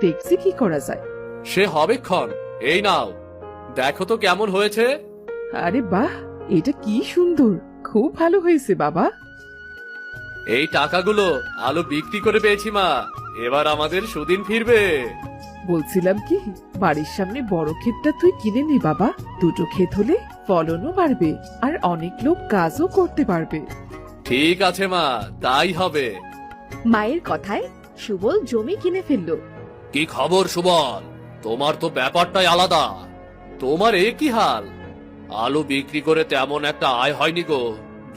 দেখছি কি করা যায়। সে হবেক্ষণ। এই নাও, দেখো তো কেমন হয়েছে। আরে বাহ, এটা কি সুন্দর, খুব ভালো হয়েছে বাবা। এই টাকাগুলো আলু বিক্রি করে পেয়েছি মা, এবার আমাদের সুদিন ফিরবে। বলছিলাম কি, বাড়ির সামনে বড় ক্ষেতটা তুই কিনে নে বাবা। দুটো ক্ষেত হলে ফলনও বাড়বে আর অনেক লোক কাজও করতে পারবে। ঠিক আছে মা, তাই হবে। মায়ের কথায় সুবল জমি কিনে ফেললো। কি খবর সুবল, তোমার তো ব্যাপারটাই আলাদা। তোমার এ কি হাল? আলু বিক্রি করে তেমন একটা আয় হয়নি গো।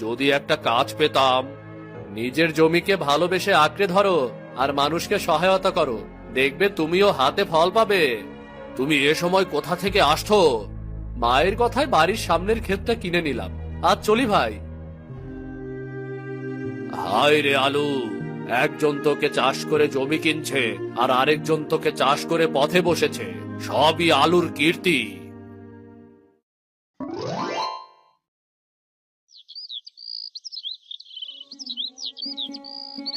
যদি একটা কাজ পেতাম। নিজের জমিকে ভালোবেসে আঁকড়ে ধরো আর মানুষকে সহায়তা করো, দেখবে তুমিও হাতে ফল পাবে। তুমি এ সময় কোথা থেকে আসছো? মায়ের কথায় বাড়ির সামনের ক্ষেতটা কিনে নিলাম। আজ চলি ভাই। হায় রে আলু, একজন তোকে চাষ করে জমি কিনছে আর আরেকজন তোকে চাষ করে পথে বসেছে। সবই আলুর কীর্তি।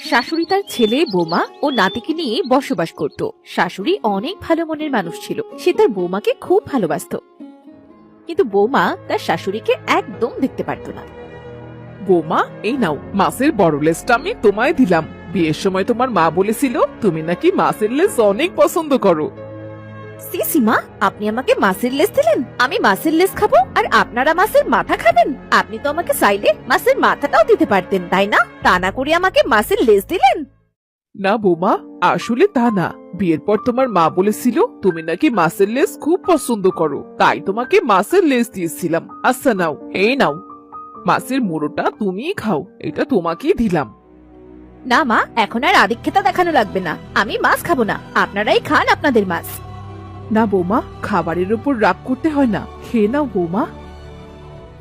শাশুড়ি তার ছেলে, বৌমা ও নাতিকে নিয়ে বসবাস করত। শাশুড়ি অনেক ভালো মনের মানুষ ছিল, সে তার বৌমাকে খুব ভালোবাসতো। কিন্তু বৌমা তার শাশুড়িকে একদম দেখতে পারত না। বৌমা, এই নাও মাছের বড় লেজটা আমি তোমায় দিলাম। বিয়ের সময় তোমার মা বলেছিল তুমি নাকি মাছের লেজ অনেক পছন্দ করো। সিসিমা, আপনি আমাকে মাছের লেজ দিলেন? আমি মাছের লেজ খাবো আর আপনারা মাছের মাথা খাবেন? আপনি তো আমাকে চাইলে মাছের মাথাটাও দিতে পারতেন, তাই না? তা না করে আমাকে মাছের লেজ দিলেন। না বৌমা, আসলে তা না। বিয়ের পর তোমার মা বলেছিল তুমি নাকি মাছের লেজ খুব পছন্দ করো, তাই তোমাকে মাছের লেজ দিয়েছিলাম। আচ্ছা নাও, এই নাও মাছের মুড়োটা তুমিই খাও, এটা তোমাকেই দিলাম। না মা, এখন আর আদিক্ষেতা দেখানো লাগবে না। আমি মাছ খাবো না, আপনারাই খান আপনাদের মাছ। না বৌমা, খাবারের উপর রাগ করতে হয় না, খেয়ে নাও বৌমা।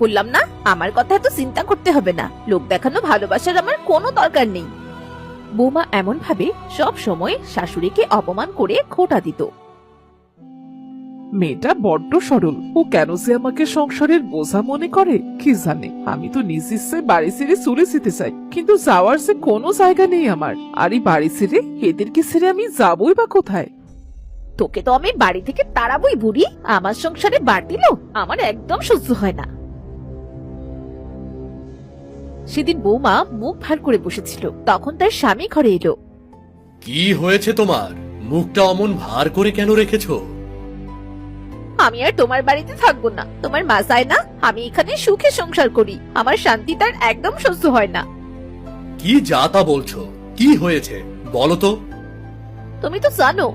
বললাম না, আমার কথা এত চিন্তা করতে হবে না। লোক দেখানো ভালোবাসার আমার কোনো দরকার নেই। বৌমা এমন ভাবে সব সময় শাশুড়িকে অপমান করে খোঁটা দিত। মেয়েটা বড্ড সরল, ও কেন যে আমাকে সংসারের বোঝা মনে করে কি জানে। আমি তো নিজ ইচ্ছায় বাড়ি ছেড়ে চলে যেতে চাই, কিন্তু যাওয়ার যে কোনো জায়গা নেই আমার। আর এই বাড়ি ছেড়ে এদেরকে ছেড়ে আমি যাবই বা কোথায়? তোকে তো আমি বাড়ি থেকে তাড়াবই বুড়ি। আমার সংসারে বাড়তি লোক আমার একদম সহ্য হয় না। সেদিন বৌমা মুখ ভার করে বসেছিল, তখন তার স্বামী ঘরে এলো। কি হয়েছে তোমার? মুখটা অমন ভার করে কেন রেখেছো? আমি আর তোমার বাড়িতে থাকবো না। তোমার মা চায় না আমি এখানে সুখে সংসার করি। আমার শান্তি তার একদম সহ্য হয় না। কি যা তা বলছো? কি হয়েছে বলো তো। তুমি তো জানো